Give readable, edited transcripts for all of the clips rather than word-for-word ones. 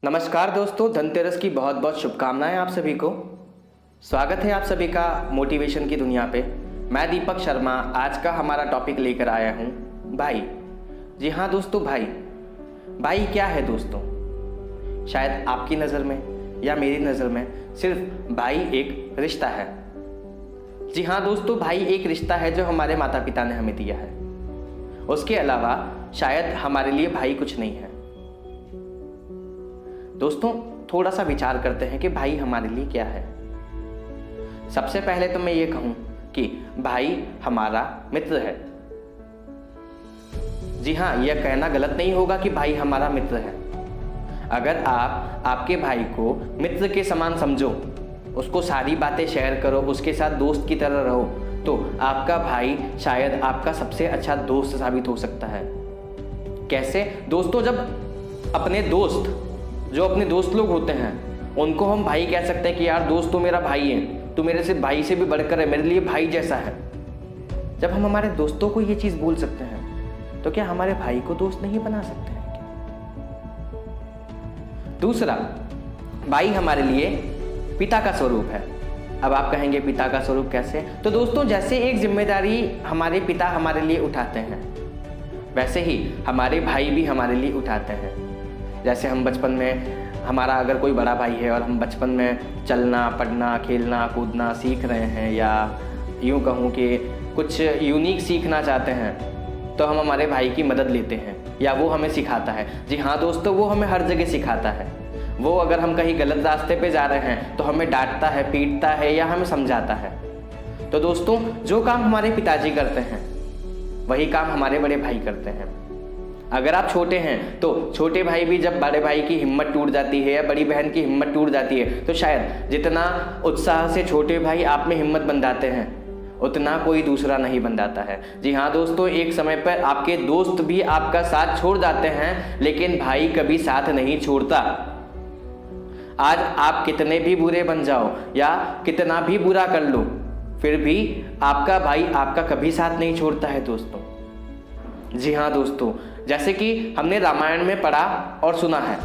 नमस्कार दोस्तों, धनतेरस की बहुत बहुत शुभकामनाएं आप सभी को। स्वागत है आप सभी का मोटिवेशन की दुनिया पे। मैं दीपक शर्मा आज का हमारा टॉपिक लेकर आया हूँ भाई। जी हाँ दोस्तों, भाई क्या है दोस्तों? शायद आपकी नज़र में या मेरी नज़र में सिर्फ भाई एक रिश्ता है। जी हाँ दोस्तों, भाई एक रिश्ता है जो हमारे माता पिता ने हमें दिया है। उसके अलावा शायद हमारे लिए भाई कुछ नहीं है। दोस्तों, थोड़ा सा विचार करते हैं कि भाई हमारे लिए क्या है। सबसे पहले तो मैं ये कहूं कि भाई हमारा मित्र है। जी हाँ, यह कहना गलत नहीं होगा कि भाई हमारा मित्र है। अगर आप आपके भाई को मित्र के समान समझो, उसको सारी बातें शेयर करो, उसके साथ दोस्त की तरह रहो, तो आपका भाई शायद आपका सबसे अच्छा दोस्त साबित हो सकता है। कैसे दोस्तों? जब अपने दोस्त लोग होते हैं उनको हम भाई कह सकते हैं कि यार दोस्त तो मेरा भाई है, तू मेरे से भाई से भी बढ़कर है, मेरे लिए भाई जैसा है। जब हम हमारे दोस्तों को ये चीज़ बोल सकते हैं तो क्या हमारे भाई को दोस्त नहीं बना सकते हैं क्या? दूसरा, भाई हमारे लिए पिता का स्वरूप है। अब आप कहेंगे पिता का स्वरूप कैसे? तो दोस्तों, जैसे एक जिम्मेदारी हमारे पिता हमारे लिए उठाते हैं, वैसे ही हमारे भाई भी हमारे लिए उठाते हैं। जैसे हम बचपन में, हमारा अगर कोई बड़ा भाई है और हम बचपन में चलना, पढ़ना, खेलना, कूदना सीख रहे हैं, या यूँ कहूँ कि कुछ यूनिक सीखना चाहते हैं, तो हम हमारे भाई की मदद लेते हैं या वो हमें सिखाता है। जी हाँ दोस्तों, वो हमें हर जगह सिखाता है। वो अगर हम कहीं गलत रास्ते पे जा रहे हैं तो हमें डांटता है, पीटता है या हमें समझाता है। तो दोस्तों, जो काम हमारे पिताजी करते हैं वही काम हमारे बड़े भाई करते हैं। अगर आप छोटे हैं तो छोटे भाई भी जब बड़े भाई की हिम्मत टूट जाती है या बड़ी बहन की हिम्मत टूट जाती है, तो शायद जितना उत्साह से छोटे भाई आप में हिम्मत बंधाते हैं उतना कोई दूसरा नहीं बंधाता है। जी हाँ दोस्तों, एक समय पर आपके दोस्त भी आपका साथ छोड़ जाते हैं, लेकिन भाई कभी साथ नहीं छोड़ता। आज आप कितने भी बुरे बन जाओ या कितना भी बुरा कर लो, फिर भी आपका भाई आपका कभी साथ नहीं छोड़ता है दोस्तों। जी हाँ दोस्तों, जैसे कि हमने रामायण में पढ़ा और सुना है।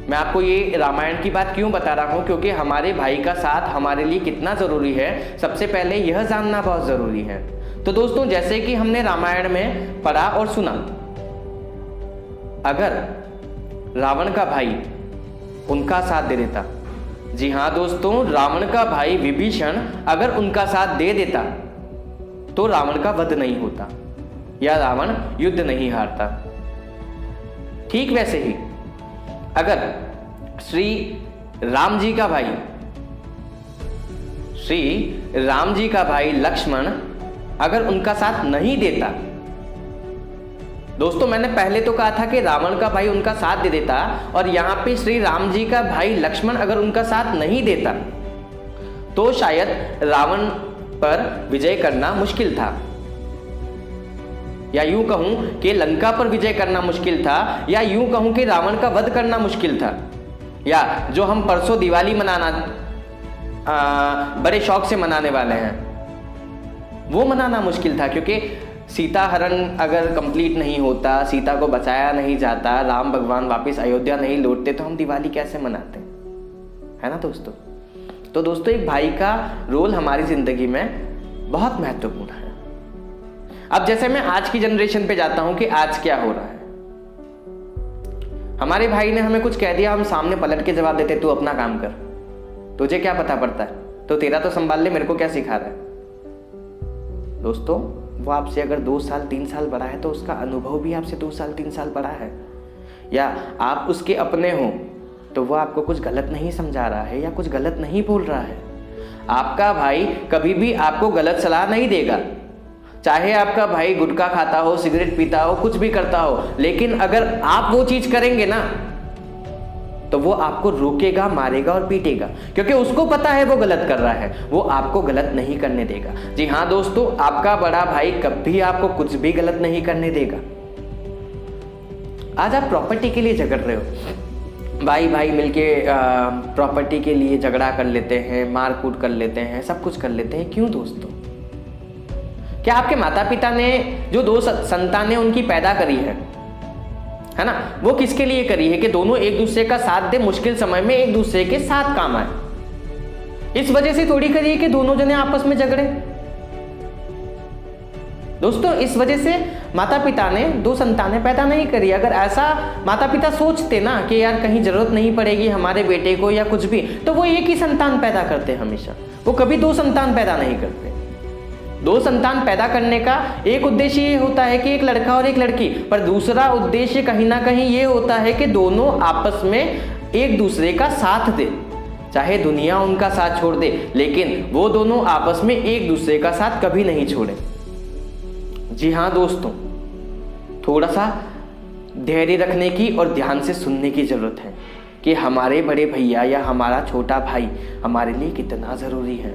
मैं आपको ये रामायण की बात क्यों बता रहा हूँ, क्योंकि हमारे भाई का साथ हमारे लिए कितना ज़रूरी है, सबसे पहले यह जानना बहुत ज़रूरी है। तो दोस्तों, जैसे कि हमने रामायण में पढ़ा और सुना, अगर रावण का भाई उनका साथ दे देता, जी हाँ दोस्तों, रावण का भाई विभीषण अगर उनका साथ दे देता तो रावण का वध नहीं होता या रावण युद्ध नहीं हारता। ठीक वैसे ही अगर श्री राम जी का भाई लक्ष्मण अगर उनका साथ नहीं देता, दोस्तों मैंने पहले तो कहा था कि रावण का भाई उनका साथ दे देता, और यहां पे श्री राम जी का भाई लक्ष्मण अगर उनका साथ नहीं देता तो शायद रावण पर विजय करना मुश्किल था, या यूं कहूं कि लंका पर विजय करना मुश्किल था, या यूं कहूं कि रावण का वध करना मुश्किल था, या जो हम परसों दिवाली मनाना बड़े शौक से मनाने वाले हैं वो मनाना मुश्किल था। क्योंकि सीता हरण अगर कंप्लीट नहीं होता, सीता को बचाया नहीं जाता, राम भगवान वापस अयोध्या नहीं लौटते, तो हम दिवाली कैसे मनाते, है ना दोस्तों? तो दोस्तों, एक भाई का रोल हमारी जिंदगी में बहुत महत्वपूर्ण है। अब जैसे मैं आज की जनरेशन पे जाता हूं कि आज क्या हो रहा है। हमारे भाई ने हमें कुछ कह दिया, हम सामने पलट के जवाब देते, तू अपना काम कर, तुझे क्या पता पड़ता है, तो तेरा तो संभाल ले, मेरे को क्या सिखा रहा है। दोस्तों, वो आपसे अगर 2 साल 3 साल बड़ा है तो उसका अनुभव भी आपसे 2 साल 3 साल बड़ा है, या आप उसके अपने हो तो वो आपको कुछ गलत नहीं समझा रहा है या कुछ गलत नहीं बोल रहा है। आपका भाई कभी भी आपको गलत सलाह नहीं देगा, चाहे आपका भाई गुटखा खाता हो, सिगरेट पीता हो, कुछ भी करता हो, लेकिन अगर आप वो चीज करेंगे ना तो वो आपको रोकेगा, मारेगा और पीटेगा, क्योंकि उसको पता है वो गलत कर रहा है, वो आपको गलत नहीं करने देगा। जी हाँ दोस्तों, आपका बड़ा भाई कभी आपको कुछ भी गलत नहीं करने देगा। आज आप प्रॉपर्टी के लिए झगड़ रहे हो, भाई मिलके प्रॉपर्टी के लिए झगड़ा कर लेते हैं, मारकूट कर लेते हैं, सब कुछ कर लेते हैं। क्यों दोस्तों? क्या आपके माता पिता ने जो 2 संतानें उनकी पैदा करी है, है ना, वो किसके लिए करी है कि दोनों एक दूसरे का साथ दे, मुश्किल समय में एक दूसरे के साथ काम आए। इस वजह से थोड़ी करी है कि दोनों जने आपस में झगड़े। दोस्तों इस वजह से माता पिता ने 2 संतानें पैदा नहीं करी। अगर ऐसा माता पिता सोचते ना कि यार कहीं जरूरत नहीं पड़ेगी हमारे बेटे को या कुछ भी, तो वो एक ही संतान पैदा करते हमेशा, वो कभी 2 संतान पैदा नहीं करते। 2 संतान पैदा करने का एक उद्देश्य ये होता है कि एक लड़का और एक लड़की, पर दूसरा उद्देश्य कहीं ना कहीं ये होता है कि दोनों आपस में एक दूसरे का साथ दे, चाहे दुनिया उनका साथ छोड़ दे, लेकिन वो दोनों आपस में एक दूसरे का साथ कभी नहीं छोड़े। जी हाँ दोस्तों, थोड़ा सा धैर्य रखने की और ध्यान से सुनने की ज़रूरत है कि हमारे बड़े भैया या हमारा छोटा भाई हमारे लिए कितना ज़रूरी है।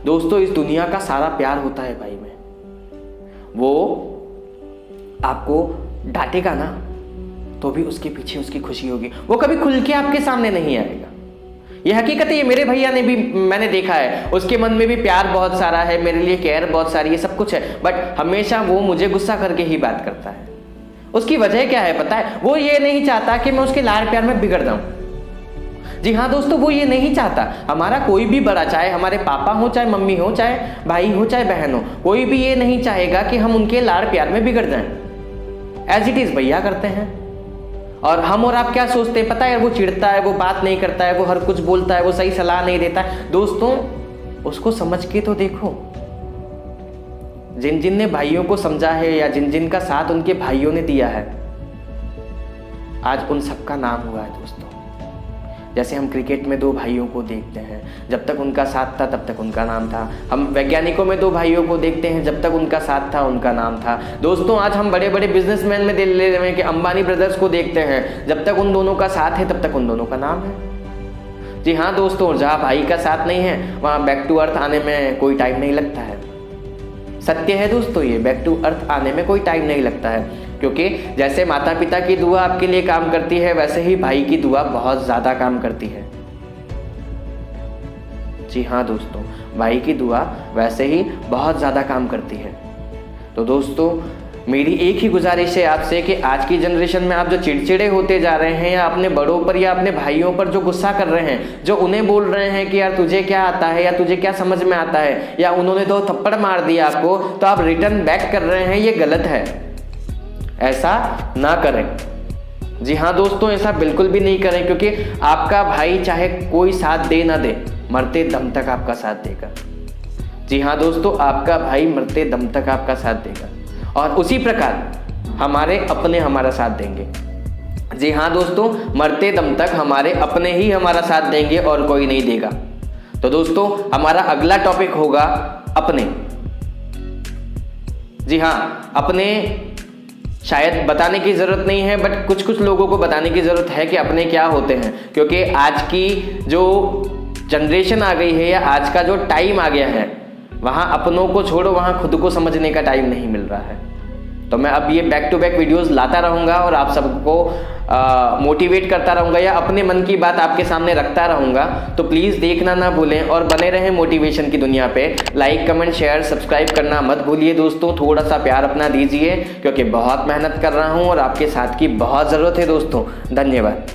दोस्तों इस दुनिया का सारा प्यार होता है भाई में, वो आपको डांटेगा ना तो भी उसके पीछे उसकी खुशी होगी, वो कभी खुल के आपके सामने नहीं आएगा। ये हकीकत है, ये मेरे भैया ने भी मैंने देखा है, उसके मन में भी प्यार बहुत सारा है, मेरे लिए केयर बहुत सारी है, सब कुछ है, बट हमेशा वो मुझे गुस्सा करके ही बात करता है। उसकी वजह क्या है पता है? वो ये नहीं चाहता कि मैं उसके लाड़ प्यार में बिगड़ जाऊं। जी हाँ दोस्तों, वो ये नहीं चाहता। हमारा कोई भी बड़ा, चाहे हमारे पापा हो, चाहे मम्मी हो, चाहे भाई हो, चाहे बहन हो, कोई भी ये नहीं चाहेगा कि हम उनके लाड़ प्यार में बिगड़ जाएं। एज इट इज भैया करते हैं। और हम और आप क्या सोचते हैं पता है? वो चिढ़ता है, वो बात नहीं करता है, वो हर कुछ बोलता है, वो सही सलाह नहीं देता है। दोस्तों उसको समझ के तो देखो, जिन जिन ने भाइयों को समझा है या जिन जिन का साथ उनके भाइयों ने दिया है, आज उन सबका नाम हुआ है दोस्तों। जैसे हम क्रिकेट में 2 भाइयों को देखते हैं, जब तक उनका साथ था तब तक उनका नाम था। हम वैज्ञानिकों में 2 भाइयों को देखते हैं, जब तक उनका साथ था उनका नाम था। दोस्तों आज हम बड़े बड़े बिजनेसमैन में ले रहे हैं कि अंबानी ब्रदर्स को देखते हैं, जब तक उन दोनों का साथ है तब तक उन दोनों का नाम है। जी हाँ दोस्तों, जहाँ भाई का साथ नहीं है वहाँ बैक टू अर्थ आने में कोई टाइम नहीं लगता है। सत्य है दोस्तों, ये बैक टू अर्थ आने में कोई टाइम नहीं लगता है, क्योंकि जैसे माता पिता की दुआ आपके लिए काम करती है, वैसे ही भाई की दुआ बहुत ज़्यादा काम करती है। जी हाँ दोस्तों, भाई की दुआ वैसे ही बहुत ज़्यादा काम करती है। तो दोस्तों मेरी एक ही गुजारिश है आपसे कि आज की जनरेशन में आप जो चिड़चिड़े होते जा रहे हैं, या अपने बड़ों पर या अपने भाइयों पर जो गुस्सा कर रहे हैं, जो उन्हें बोल रहे हैं कि यार तुझे क्या आता है या तुझे क्या समझ में आता है, या उन्होंने 2 थप्पड़ मार दिया आपको तो आप रिटर्न बैक कर रहे हैं, ये गलत है। ऐसा ना करें। जी हाँ दोस्तों, ऐसा बिल्कुल भी नहीं करें, क्योंकि आपका भाई चाहे कोई साथ दे ना दे, मरते दम तक आपका साथ देगा। जी हाँ दोस्तों, आपका भाई मरते दम तक आपका साथ देगा, और उसी प्रकार हमारे अपने हमारा साथ देंगे। जी हाँ दोस्तों, मरते दम तक हमारे अपने ही हमारा साथ देंगे और कोई नहीं देगा। तो दोस्तों हमारा अगला टॉपिक होगा अपने। जी हाँ, अपने शायद बताने की ज़रूरत नहीं है, बट कुछ कुछ लोगों को बताने की ज़रूरत है कि अपने क्या होते हैं, क्योंकि आज की जो जनरेशन आ गई है या आज का जो टाइम आ गया है, वहाँ अपनों को छोड़ो, वहाँ खुद को समझने का टाइम नहीं मिल रहा है। तो मैं अब ये बैक टू बैक वीडियोस लाता रहूँगा और आप सबको मोटिवेट करता रहूँगा या अपने मन की बात आपके सामने रखता रहूँगा। तो प्लीज़ देखना ना भूलें और बने रहें मोटिवेशन की दुनिया पे। लाइक कमेंट शेयर सब्सक्राइब करना मत भूलिए दोस्तों। थोड़ा सा प्यार अपना दीजिए, क्योंकि बहुत मेहनत कर रहा हूँ और आपके साथ की बहुत ज़रूरत है दोस्तों। धन्यवाद।